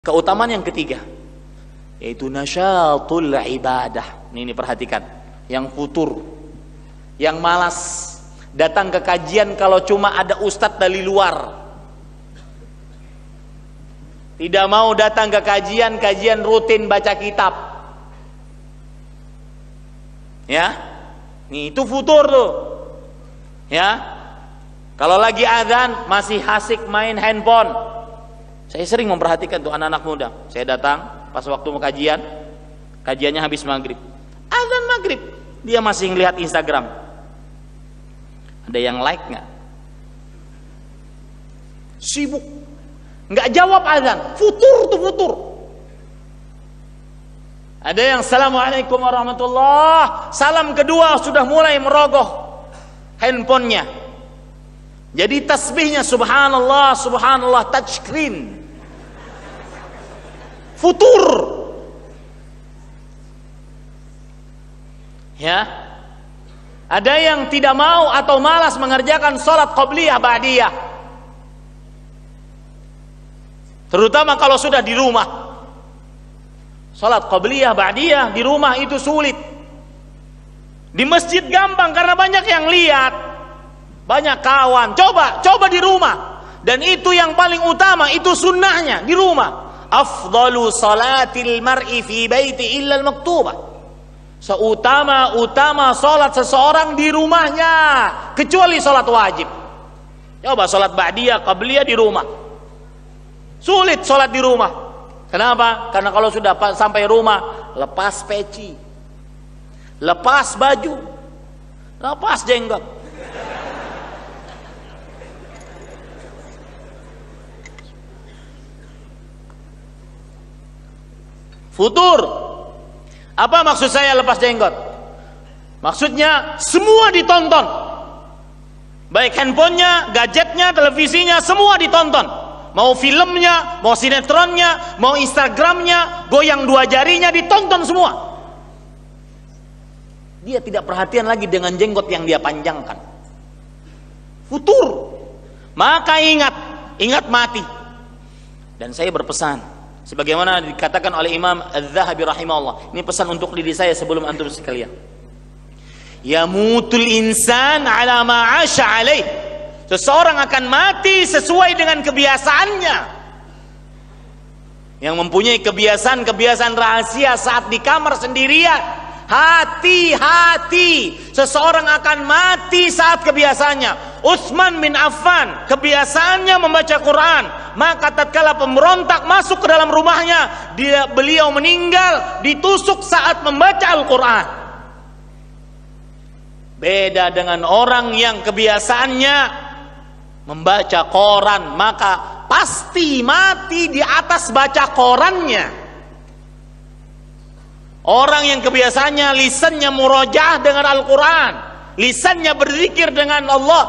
Keutamaan yang ketiga yaitu nasyatul ibadah. Ini perhatikan, yang futur, yang malas datang ke kajian kalau cuma ada ustadz dari luar, tidak mau datang ke kajian rutin baca kitab, ya, nih itu futur tuh, ya. Kalau lagi azan masih asik main handphone. Saya sering memperhatikan tuh anak-anak muda. Saya datang pas waktu mau kajiannya habis maghrib, azan maghrib, dia masih ngelihat Instagram. Ada yang like nggak? Sibuk, nggak jawab azan, futur tuh futur. Ada yang assalamualaikum warahmatullah, salam kedua sudah mulai merogoh handphonenya. Jadi tasbihnya subhanallah subhanallah, touch screen. Futur, ya. Ada yang tidak mau atau malas mengerjakan sholat qobliyah ba'diyah, terutama kalau sudah di rumah. Sholat qobliyah ba'diyah di rumah itu sulit. Di masjid gampang karena banyak yang lihat, banyak kawan. Coba di rumah, dan itu yang paling utama, itu sunnahnya di rumah. Afdalu salatil mar'i fi baiti illa al-maktubah. Seutama-utama salat seseorang di rumahnya kecuali salat wajib. Coba salat ba'diyah, qabliyah di rumah. Sulit salat di rumah. Kenapa? Karena kalau sudah sampai rumah, lepas peci, lepas baju, lepas jenggot. Futur. Apa maksud saya lepas jenggot? Maksudnya semua ditonton, baik handphonenya, gadgetnya, televisinya, semua ditonton. Mau filmnya, mau sinetronnya, mau Instagramnya, goyang dua jarinya, ditonton semua. Dia tidak perhatian lagi dengan jenggot yang dia panjangkan. Futur. Maka ingat mati. Dan saya berpesan, sebagaimana dikatakan oleh Imam Az-Zahabi rahimahullah, ini pesan untuk diri saya sebelum antum sekalian. Yamutul insan ala ma 'asha alaih. Seseorang akan mati sesuai dengan kebiasaannya. Yang mempunyai kebiasaan rahasia saat di kamar sendirian, hati-hati, seseorang akan mati saat kebiasaannya. Utsman bin Affan kebiasaannya membaca Quran, maka tatkala pemberontak masuk ke dalam rumahnya, beliau meninggal ditusuk saat membaca Al-Quran. Beda dengan orang yang kebiasaannya membaca koran, maka pasti mati di atas baca korannya. Orang yang kebiasaannya lisannya murojaah dengan Al-Quran, lisannya berzikir dengan Allah,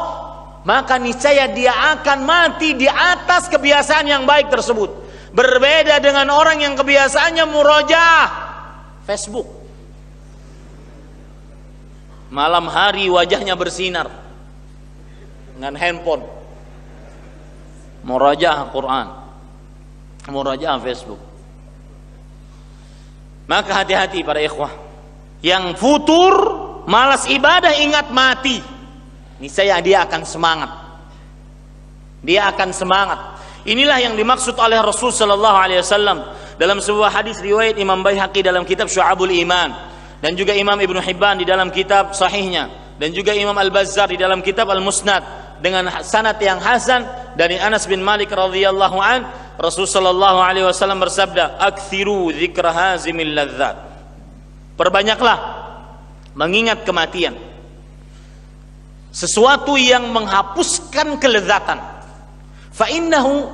maka niscaya dia akan mati di atas kebiasaan yang baik tersebut. Berbeda dengan orang yang kebiasaannya murojaah Facebook, malam hari wajahnya bersinar dengan handphone, murojaah Quran, murojaah Facebook. Maka hati-hati para ikhwah. Yang futur, malas ibadah, ingat mati, niscaya dia akan semangat. Dia akan semangat. Inilah yang dimaksud oleh Rasul sallallahu alaihi wasallam dalam sebuah hadis riwayat Imam Baihaqi dalam kitab Syu'abul Iman, dan juga Imam Ibnu Hibban di dalam kitab sahihnya, dan juga Imam Al-Bazzar di dalam kitab Al-Musnad dengan sanad yang hasan dari Anas bin Malik radhiyallahu an. Rasul sallallahu alaihi wasallam bersabda, "Aktsiru dzikra hazimil ladzat." Perbanyaklah mengingat kematian, sesuatu yang menghapuskan kelezatan. Fa innahu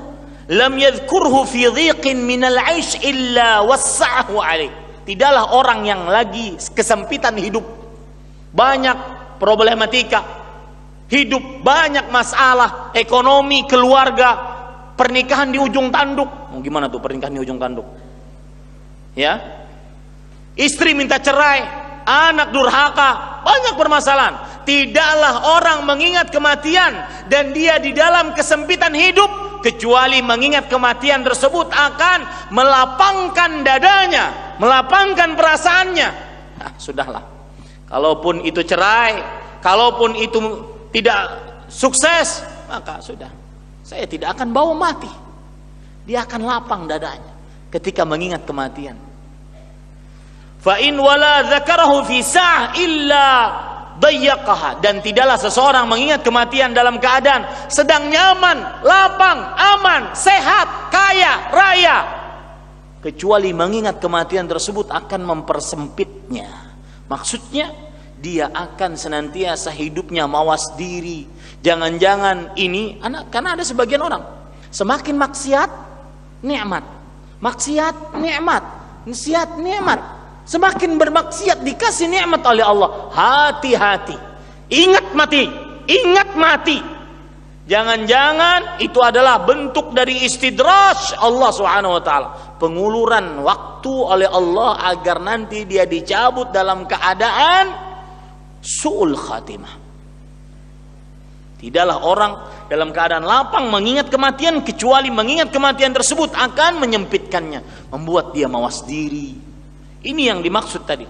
lam yadhkurhu fi dhiqin minal 'aish illa wassa'ahu alaih. Tidaklah orang yang lagi kesempitan hidup, banyak problematika hidup, banyak masalah ekonomi, keluarga, pernikahan di ujung tanduk. Mau gimana tuh pernikahan di ujung tanduk? Ya, istri minta cerai, anak durhaka, banyak permasalahan. Tidaklah orang mengingat kematian dan dia di dalam kesempitan hidup kecuali mengingat kematian tersebut akan melapangkan dadanya, melapangkan perasaannya. Nah, sudahlah. Kalaupun itu cerai, kalaupun itu tidak sukses, maka sudah. Saya tidak akan bawa mati. Dia akan lapang dadanya ketika mengingat kematian. Fa in wala dzakarahu fi sa'ah illa dayyaqaha, dan tidaklah seseorang mengingat kematian dalam keadaan sedang nyaman, lapang, aman, sehat, kaya, raya, kecuali mengingat kematian tersebut akan mempersempitnya. Maksudnya dia akan senantiasa hidupnya mawas diri. Jangan-jangan ini karena ada sebagian orang semakin maksiat nikmat, maksiat nikmat, maksiat nikmat. Semakin bermaksiat dikasih nikmat oleh Allah. Hati-hati. Ingat mati. Ingat mati. Jangan-jangan itu adalah bentuk dari istidraj Allah Subhanahu wa taala. Penguluran waktu oleh Allah agar nanti dia dicabut dalam keadaan su'ul khatimah. Tidaklah orang dalam keadaan lapang mengingat kematian, kecuali mengingat kematian tersebut akan menyempitkannya, membuat dia mawas diri. Ini yang dimaksud tadi.